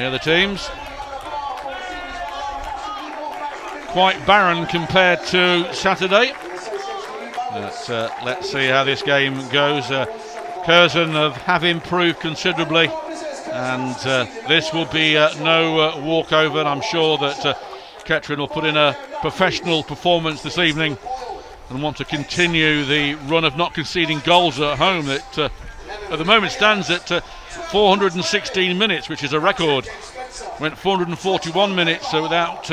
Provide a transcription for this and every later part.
other teams. Quite barren compared to Saturday. Let's see how this game goes. Curzon have improved considerably, and this will be no walkover. And I'm sure that Kettering will put in a professional performance this evening and want to continue the run of not conceding goals at home that at the moment stands at 416 minutes, which is a record. Went 441 minutes without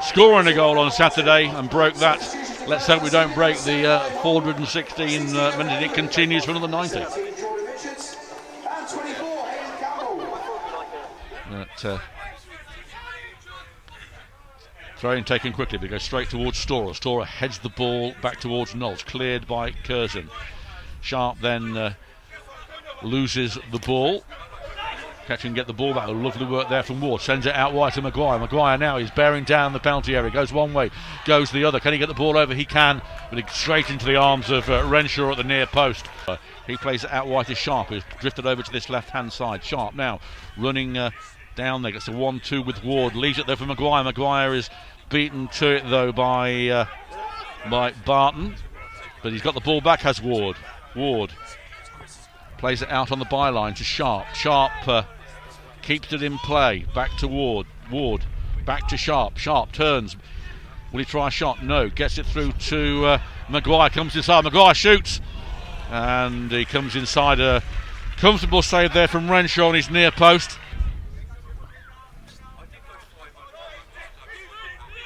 scoring a goal on Saturday and broke that. Let's hope we don't break the 416 minutes. It continues for another 90. Throw-in taken quickly, but goes straight towards Storer. Storer heads the ball back towards Knowles, cleared by Curzon. Sharp then loses the ball. Kettering get the ball back. Lovely work there from Ward. Sends it out wide to Maguire. Maguire now is bearing down the penalty area. Goes one way, goes the other. Can he get the ball over? He can, but it's straight into the arms of Renshaw at the near post. He plays it out wide to Sharp, who's drifted over to this left-hand side. Sharp now running down there. Gets a 1-2 with Ward. Leaves it there for Maguire. Maguire is beaten to it though by Barton, but he's got the ball back. Has Ward. Ward plays it out on the byline to Sharp. Sharp keeps it in play. Back to Ward. Ward back to Sharp. Sharp turns. Will he try a shot? No. Gets it through to Maguire. Comes inside. Maguire shoots, and he comes inside. A comfortable save there from Renshaw on his near post.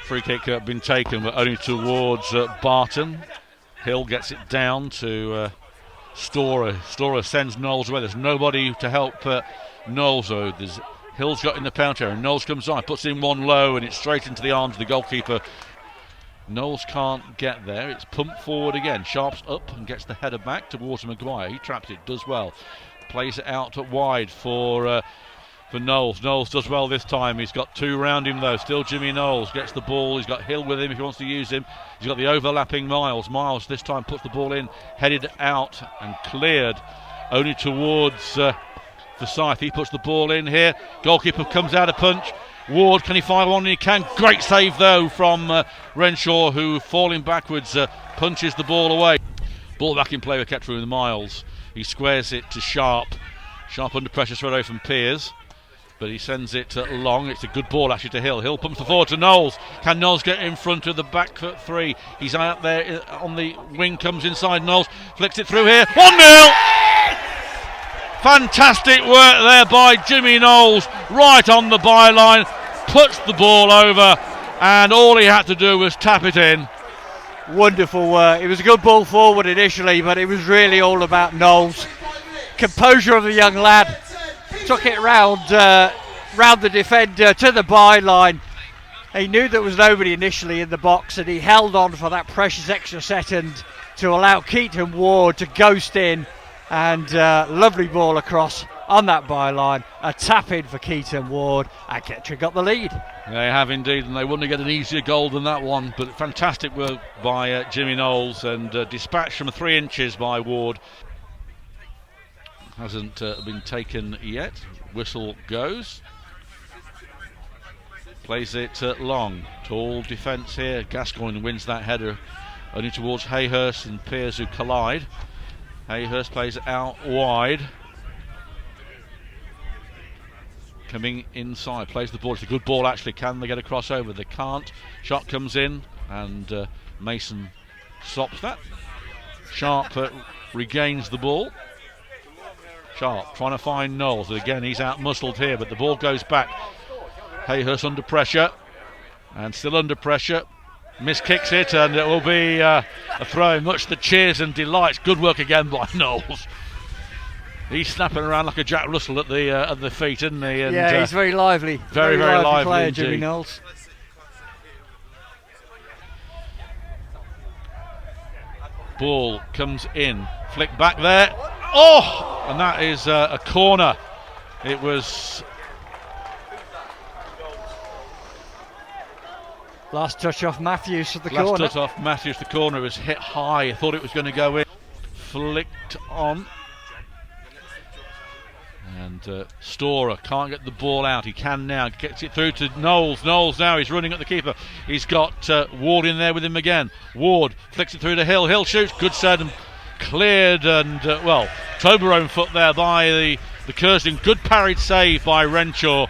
Free kick been taken, but only towards Barton. Hill gets it down to Storer. Storer sends Knowles away. There's nobody to help Knowles, though. Hill's got in the penalty area. Knowles comes on, puts in one low, and it's straight into the arms of the goalkeeper. Knowles can't get there. It's pumped forward again. Sharp's up and gets the header back towards Maguire. He traps it, does well. Plays it out wide for Knowles. Knowles does well this time. He's got two round him though. Still Jimmy Knowles gets the ball. He's got Hill with him if he wants to use him. He's got the overlapping Miles. Miles this time puts the ball in, headed out and cleared only towards Forsyth. He puts the ball in here. Goalkeeper comes out a punch. Ward, can he fire one? He can. Great save though from Renshaw, who falling backwards punches the ball away. Ball back in play with Kettering with Miles. He squares it to Sharp. Sharp under pressure straight away from Piers, but he sends it long. It's a good ball actually to Hill. Hill pumps the forward to Knowles. Can Knowles get in front of the back foot three? He's out there on the wing, comes inside Knowles, flicks it through here. 1-0! Fantastic work there by Jimmy Knowles, right on the byline, puts the ball over, and all he had to do was tap it in. Wonderful work. It was a good ball forward initially, but it was really all about Knowles. Composure of the young lad. Took it round the defender to the byline. He knew there was nobody initially in the box, and he held on for that precious extra second to allow Keaton Ward to ghost in, and lovely ball across on that byline. A tap in for Keaton Ward, and Kettering got the lead. They have indeed, and they wouldn't get an easier goal than that one, but fantastic work by Jimmy Knowles, and dispatched from 3 inches by Ward. Hasn't been taken yet. Whistle goes. Plays it long. Tall defence here. Gascoigne wins that header only towards Hayhurst and Piers, who collide. Hayhurst plays it out wide. Coming inside. Plays the ball. It's a good ball actually. Can they get a crossover? They can't. Shot comes in and Mason stops that. Sharp regains the ball. Sharp trying to find Knowles. Again, he's out-muscled here, but the ball goes back. Hayhurst under pressure, and still under pressure. Miskicks it, and it will be a throw, much to the cheers and delights. Good work again by Knowles. He's snapping around like a Jack Russell at the feet, isn't he? And, yeah, he's very lively. Very lively player, indeed. Jimmy Knowles. Ball comes in, flick back there. Oh, and that is a corner. It was last touch off Matthews for the last corner. touch off Matthews. The corner was hit high. I thought it was going to go in. Flicked on, and And Storer can't get the ball out. He can now. Gets it through to Knowles. Knowles now is running at the keeper. He's got Ward in there with him again. Ward flicks it through to Hill. Hill shoots. Good set and cleared. And Toblerone foot there by the Curzon. Good parried save by Renshaw.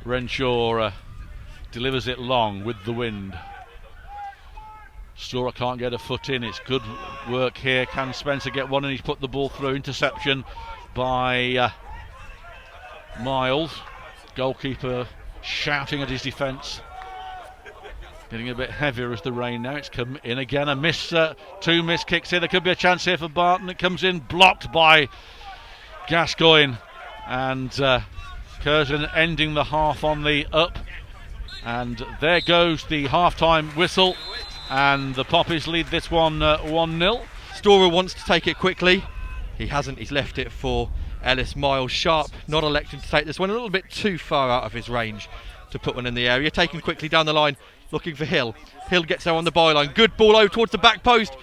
Renshaw delivers it long with the wind. Storer can't get a foot in. It's good work here. Can Spencer get one? And he's put the ball through. Interception by Miles. Goalkeeper shouting at his defence. Getting a bit heavier as the rain now. It's come in again. A miss, two missed kicks here. There could be a chance here for Barton. It comes in blocked by Gascoigne. And Curzon ending the half on the up. And there goes the half-time whistle. And the Poppies lead this one 1-0. Storer wants to take it quickly. He hasn't. He's left it for Ellis Miles. Sharp not electing to take this one a little bit too far out of his range to put one in the area. Taken quickly down the line, looking for Hill. Hill gets there on the byline. Good ball over towards the back post.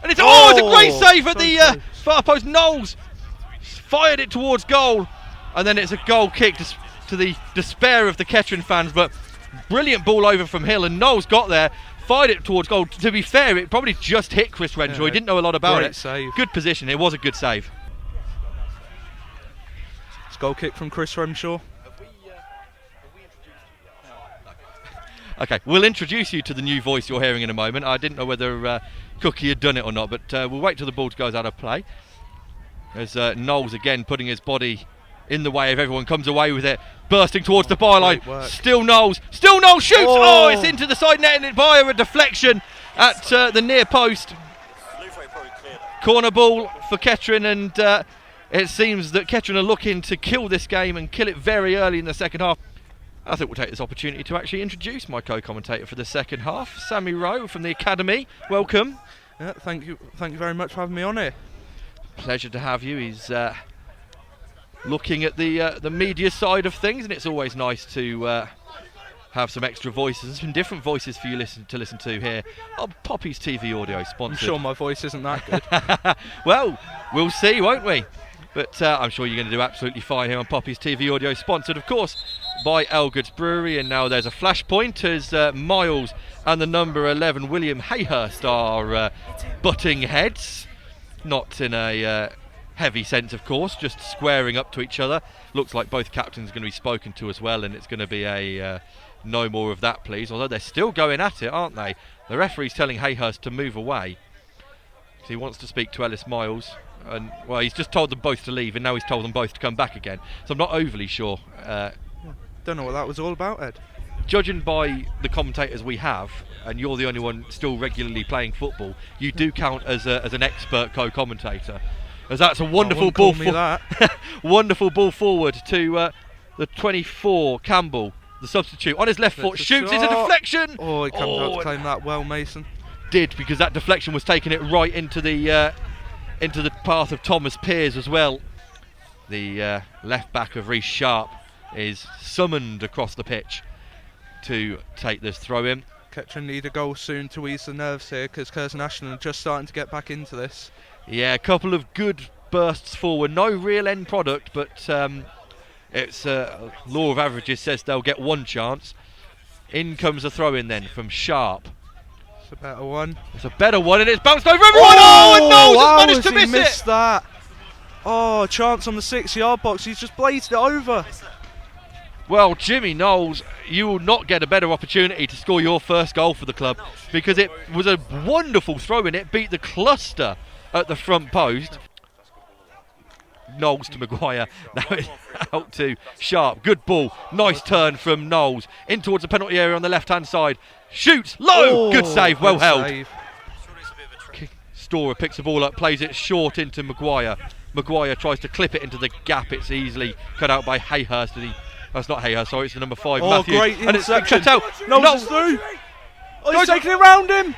And it's it's a great save at the far post. Knowles fired it towards goal. And then it's a goal kick to the despair of the Kettering fans. But brilliant ball over from Hill, and Knowles got there. Fired it towards goal. To be fair, it probably just hit Chris Renshaw. He didn't know a lot about it. Save. Good position. It was a good save. It's a goal kick from Chris Renshaw. Okay, we'll introduce you to the new voice you're hearing in a moment. I didn't know whether Cookie had done it or not, but we'll wait till the ball goes out of play. As Knowles again putting his body in the way of everyone, comes away with it, bursting towards the byline. Still Knowles shoots. It's into the side net and via a deflection at the near post. Corner ball for Kettering, and it seems that Kettering are looking to kill this game and kill it very early in the second half. I think we'll take this opportunity to actually introduce my co-commentator for the second half, Sammy Rowe from the Academy. Welcome. Yeah, thank you very much for having me on here. Pleasure to have you. He's looking at the media side of things, and it's always nice to have some extra voices. There's some different voices for you to listen to here on Poppy's TV Audio, sponsored. I'm sure my voice isn't that good. Well, we'll see, won't we? But I'm sure you're going to do absolutely fine here on Poppy's TV Audio, sponsored, of course, by Elgood's Brewery. And now there's a flashpoint as Miles and the number 11 William Hayhurst are butting heads. Not in a heavy sense, of course, just squaring up to each other. Looks like both captains are going to be spoken to as well, and it's going to be a no more of that, please. Although they're still going at it, aren't they? The referee's telling Hayhurst to move away. So he wants to speak to Ellis Miles. And well, he's just told them both to leave, and now he's told them both to come back again. So I'm not overly sure. Don't know what that was all about, Ed. Judging by the commentators we have, and you're the only one still regularly playing football, you do count as an expert co-commentator. As that's a wonderful ball wonderful ball forward to the 24 Campbell, the substitute, on his left foot, shoots. It's a deflection. Oh, he comes out to claim that well, Mason. Did, because that deflection was taking it right into the path of Thomas Pears as well. The left back of Reece Sharp is summoned across the pitch to take this throw in. Kettering need a goal soon to ease the nerves here, because Curzon Ashton are just starting to get back into this. Yeah, a couple of good bursts forward. No real end product, but it's law of averages says they'll get one chance. In comes a throw in then from Sharp. It's a better one. It's a better one, and it's bounced over everyone. And Knowles has managed to miss missed that. Oh, chance on the 6-yard box. He's just blazed it over. Well, Jimmy Knowles, you will not get a better opportunity to score your first goal for the club, because it was a wonderful throw in. It beat the cluster at the front post. Knowles to Maguire, now it's out to Sharp. Good ball, nice turn from Knowles in towards the penalty area on the left hand side. Shoots low, good save, well held. Storer picks the ball up, plays it short into Maguire. Maguire tries to clip it into the gap. It's easily cut out by Hayhurst. That's not Hayhurst, sorry, it's the number 5, Matthews. Great and it's cut out. Knowles is through. Oh, he's taking it round him.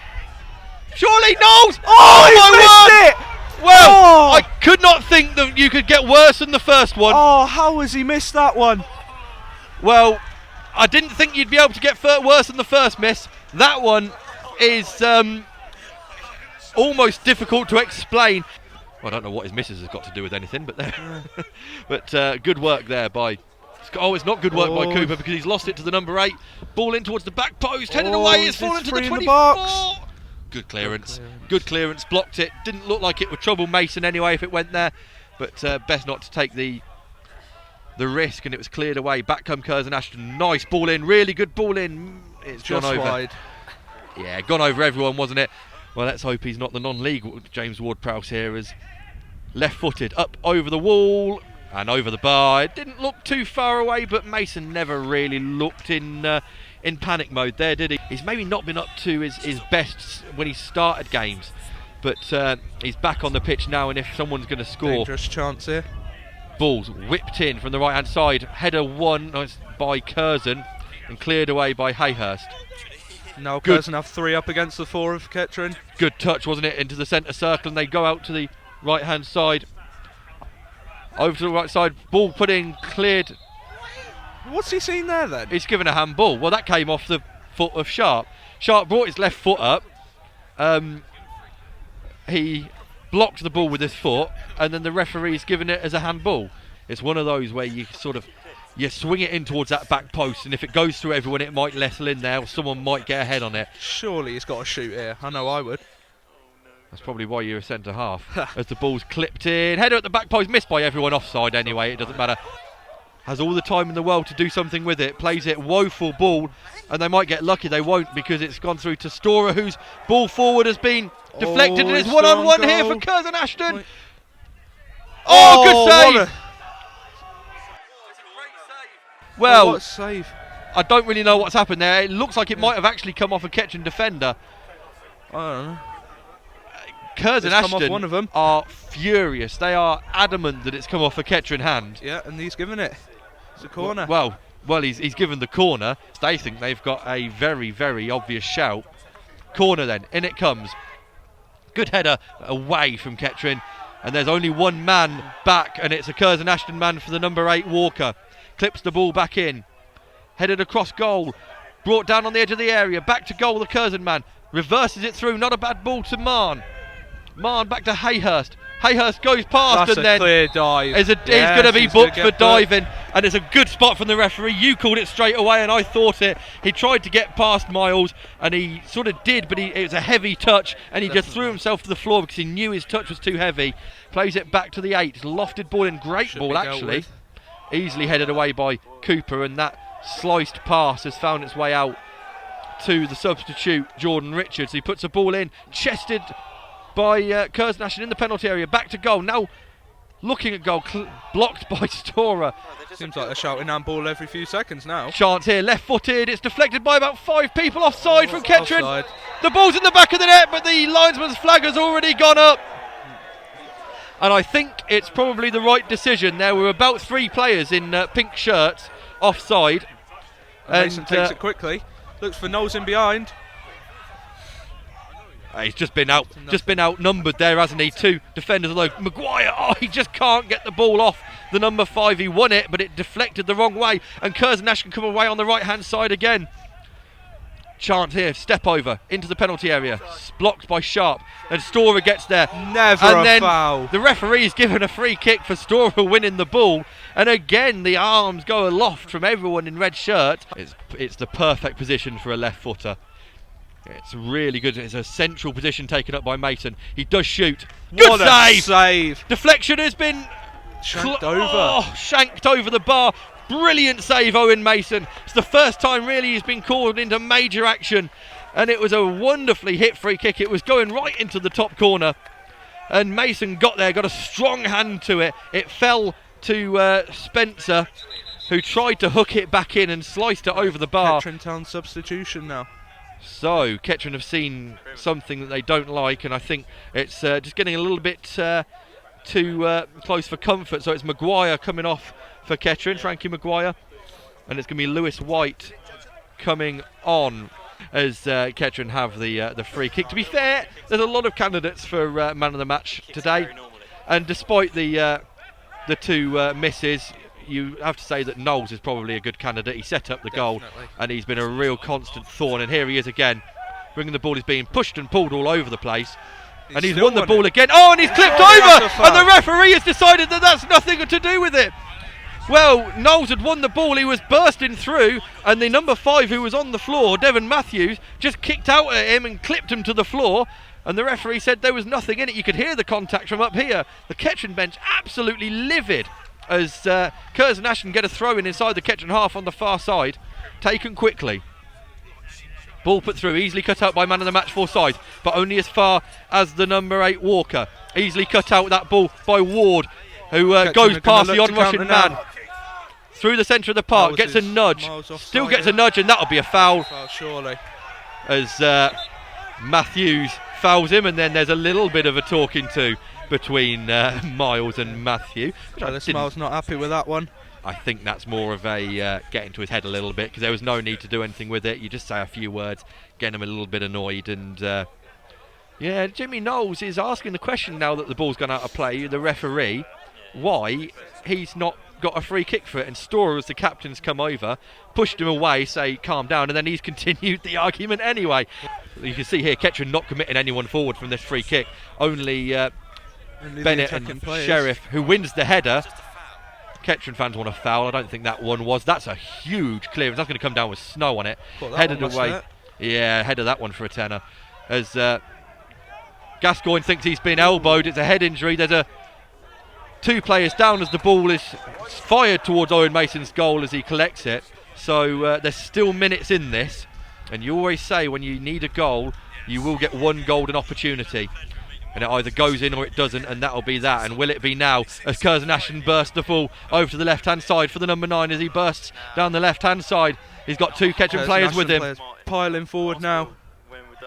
Surely Knowles! Oh, he missed it! Well, I could not think that you could get worse than the first one. Oh, how has he missed that one? Well, I didn't think you'd be able to get worse than the first miss. That one is almost difficult to explain. Well, I don't know what his missus has got to do with anything, but there. But good work there by. Oh, it's not good work by Cooper because he's lost it to the number 8. Ball in towards the back post, headed away. It's fallen to the 24. Good clearance. Good clearance. Blocked it. Didn't look like it would trouble Mason anyway if it went there, but best not to take the risk, and it was cleared away. Back come Curzon Ashton. Nice ball in. Really good ball in. It's Just gone over. wide. Yeah, gone over everyone, wasn't it? Well, let's hope he's not the non-league James Ward-Prowse here, as left-footed up over the wall and over the bar. It didn't look too far away, but Mason never really looked in panic mode there, did he? He's maybe not been up to his best when he started games, but he's back on the pitch now, and if someone's going to score... Dangerous chance here. Ball's whipped in from the right-hand side. Header won by Curzon and cleared away by Hayhurst. Now Curzon have 3 up against the 4 of Kettering. Good touch, wasn't it, into the centre circle, and they go out to the right-hand side. Over to the right side, ball put in, cleared. What's he seen there then? He's given a handball. Well, that came off the foot of Sharp. Sharp brought his left foot up. He blocked the ball with his foot, and then the referee's given it as a handball. It's one of those where you swing it in towards that back post, and if it goes through everyone, it might nestle in there, or someone might get a head on it. Surely he's got to shoot here. I know I would. That's probably why you're a centre half. As the ball's clipped in, header at the back post, missed by everyone offside anyway, it doesn't matter. Has all the time in the world to do something with it, plays it, woeful ball, and they might get lucky, they won't, because it's gone through to Storer, whose ball forward has been deflected, and it's one-on-one here for Curzon Ashton. Good save! Well, what a save. I don't really know what's happened there. It looks like it might have actually come off a Kettering defender. I don't know. Curzon It's come off Ashton one of them. are furious. They are adamant that it's come off a Kettering hand. Yeah, and he's given it. It's a corner. Well, he's given the corner. They think they've got a very, very obvious shout. Corner then, in it comes. Good header away from Kettering, and there's only one man back, and it's a Curzon Ashton man for the number 8 Walker. Clips the ball back in, headed across goal, brought down on the edge of the area, back to goal the Curzon man, reverses it through, not a bad ball to Marn. Marn back to Hayhurst. Hayhurst goes past. That's and a then clear dive. He's going to be booked for diving, and it's a good spot from the referee. You called it straight away, and I thought it. He tried to get past Miles, and he sort of did, but it was a heavy touch, and he just threw himself to the floor because he knew his touch was too heavy. Plays it back to the 8. Lofted ball in, great ball actually. Easily headed away by Cooper, and that sliced pass has found its way out to the substitute Jordan Richards. He puts a ball in, chested by Curzon Ashton in the penalty area, back to goal. Now looking at goal, blocked by Storer. Seems like they're shouting handball every few seconds now. Chance here, left footed, it's deflected by about 5 people offside from Kettering. Offside. The ball's in the back of the net, but the linesman's flag has already gone up. And I think it's probably the right decision. There were about 3 players in pink shirts offside. Mason takes it quickly. Looks for Knowles in behind. He's just been outnumbered there, hasn't he? 2 defenders, although Maguire, he just can't get the ball off the number 5. He won it, but it deflected the wrong way, and Curzon Ashton come away on the right hand side again. Chance here, step over into the penalty area, blocked by Sharp, and Storer gets there. Never and a then foul. The referee's given a free kick for Storer winning the ball, and again the arms go aloft from everyone in red shirt. It's the perfect position for a left footer. It's really good. It's a central position taken up by Mason. He does shoot. Good save. Deflection has been Shanked over. Shanked over the bar. Brilliant save, Owen Mason. It's the first time really he's been called into major action, and it was a wonderfully hit free kick. It was going right into the top corner, and Mason got there, got a strong hand to it. It fell to Spencer, who tried to hook it back in and sliced it over the bar. Kettering Town substitution now. So Kettering have seen something that they don't like, and I think it's just getting a little bit too close for comfort. So it's Maguire coming off for Kettering, Frankie Maguire, and it's going to be Lewis White coming on as Kettering have the free kick. To be fair, there's a lot of candidates for man of the match today, and despite the 2 misses, you have to say that Knowles is probably a good candidate. He set up the goal, and he's been a real constant thorn, and here he is again, bringing the ball. He's being pushed and pulled all over the place. And he's won the ball again. Oh, and he's clipped over, and the referee has decided that that's nothing to do with it. Well, Knowles had won the ball, he was bursting through, and the number 5 who was on the floor, Devon Matthews, just kicked out at him and clipped him to the floor, and the referee said there was nothing in it. You could hear the contact from up here. The Kettering bench absolutely livid as Curzon Ashton get a throw in inside the Kettering half on the far side, taken quickly. Ball put through, easily cut out by man of the match Forsyth, but only as far as the number 8 Walker. Easily cut out that ball by Ward, who goes past the on-rushing man. Through the centre of the park, gets a nudge, still gets a nudge, and that'll be a foul. Surely. As Matthews fouls him, and then there's a little bit of a talking to between Miles and Matthew. Miles not happy with that one. I think that's more of a getting to his head a little bit, because there was no need to do anything with it. You just say a few words, getting him a little bit annoyed, and yeah, Jimmy Knowles is asking the question now that the ball's gone out of play, the referee, why he's not got a free kick for it. And Storer, as the captain's come over, pushed him away, say calm down, and then he's continued the argument anyway. You can see here Kettering not committing anyone forward from this free kick, only Bennett and Sheriff, who wins the header. Kettering fans want a foul. I don't think that one was. That's a huge clearance. That's going to come down with snow on it. Headed away. Yeah, header that one for a tenner. As Gascoigne thinks he's been elbowed. It's a head injury. There's 2 players down as the ball is fired towards Owen Mason's goal as he collects it. So there's still minutes in this. And you always say when you need a goal, you will get one golden opportunity. And it either goes in or it doesn't, and that'll be that. And will it be now as Curzon Ashton bursts the ball over to the left-hand side for the number 9 as he bursts down the left-hand side. He's got 2 Kettering players with him. Piling forward now.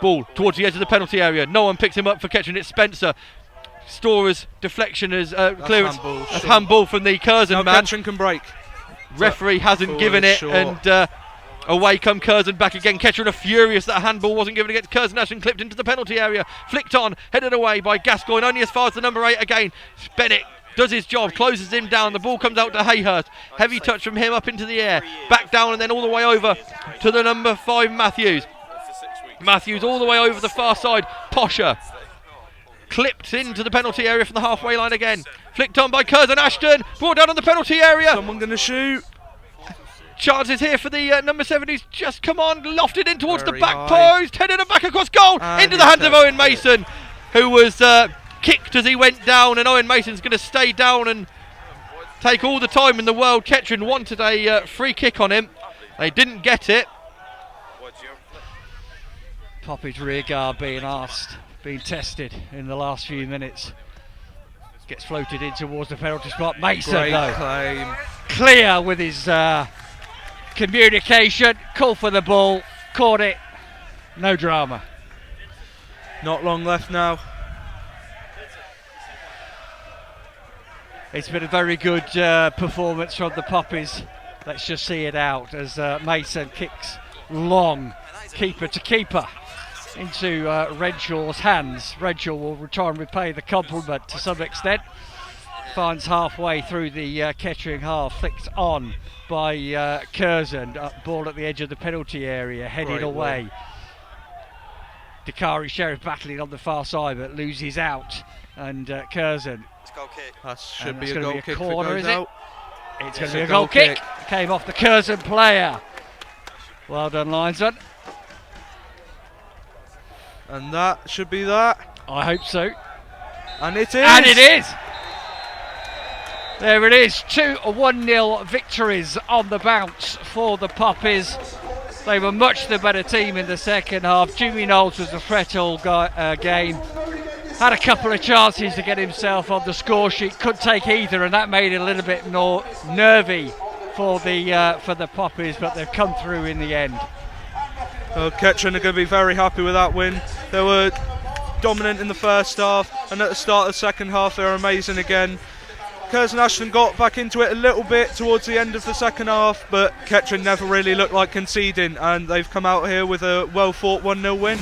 Ball towards the edge of the penalty area. No one picks him up for Kettering. It's Spencer. Storer's deflection is clearance. That's handball from the Curzon man. Kettering can break. Referee hasn't given it, and away come Curzon back again. Kettering are furious that a handball wasn't given against Curzon Ashton, clipped into the penalty area, flicked on, headed away by Gascoigne, only as far as the number 8 again. Bennett does his job, closes him down, the ball comes out to Hayhurst, heavy touch from him up into the air, back down and then all the way over to the number 5 Matthews. Matthews all the way over the far side, Posher clipped into the penalty area from the halfway line again, flicked on by Curzon Ashton, brought down on the penalty area. Someone going to shoot. Chances here for the number 7 who's just come on, lofted in towards the back post, headed it back across goal, into the hands of Owen Mason, who was kicked as he went down, and Owen Mason's going to stay down and take all the time in the world. Kettering wanted a free kick on him, they didn't get it. Poppy's rear guard being tested in the last few minutes. Gets floated in towards the penalty spot. Mason though, clear with his communication, call for the ball, caught it, no drama. Not long left now. It's been a very good performance from the Poppies. Let's just see it out as Mason kicks long, keeper to keeper, into Redshaw's hands. Redshaw will try and repay the compliment to some extent. Finds halfway through the Kettering half, flicked on by Curzon. Ball at the edge of the penalty area, headed away. Dakari Sheriff battling on the far side, but loses out. And Curzon. That should be a goal kick. Corner, is it? It's going to be a goal kick. Came off the Curzon player. Well done, linesman. And that should be that. I hope so. And it is. And it is. There it is. 2 1-0 victories on the bounce for the Poppies. They were much the better team in the second half. Jimmy Knowles was the threat all game. Had a couple of chances to get himself on the score sheet. Couldn't take either, and that made it a little bit more nervy for the Poppies, but they've come through in the end. Kettering are going to be very happy with that win. They were dominant in the first half, and at the start of the second half they were amazing again. Curzon Ashton got back into it a little bit towards the end of the second half, but Kettering never really looked like conceding, and they've come out here with a well fought 1-0 win.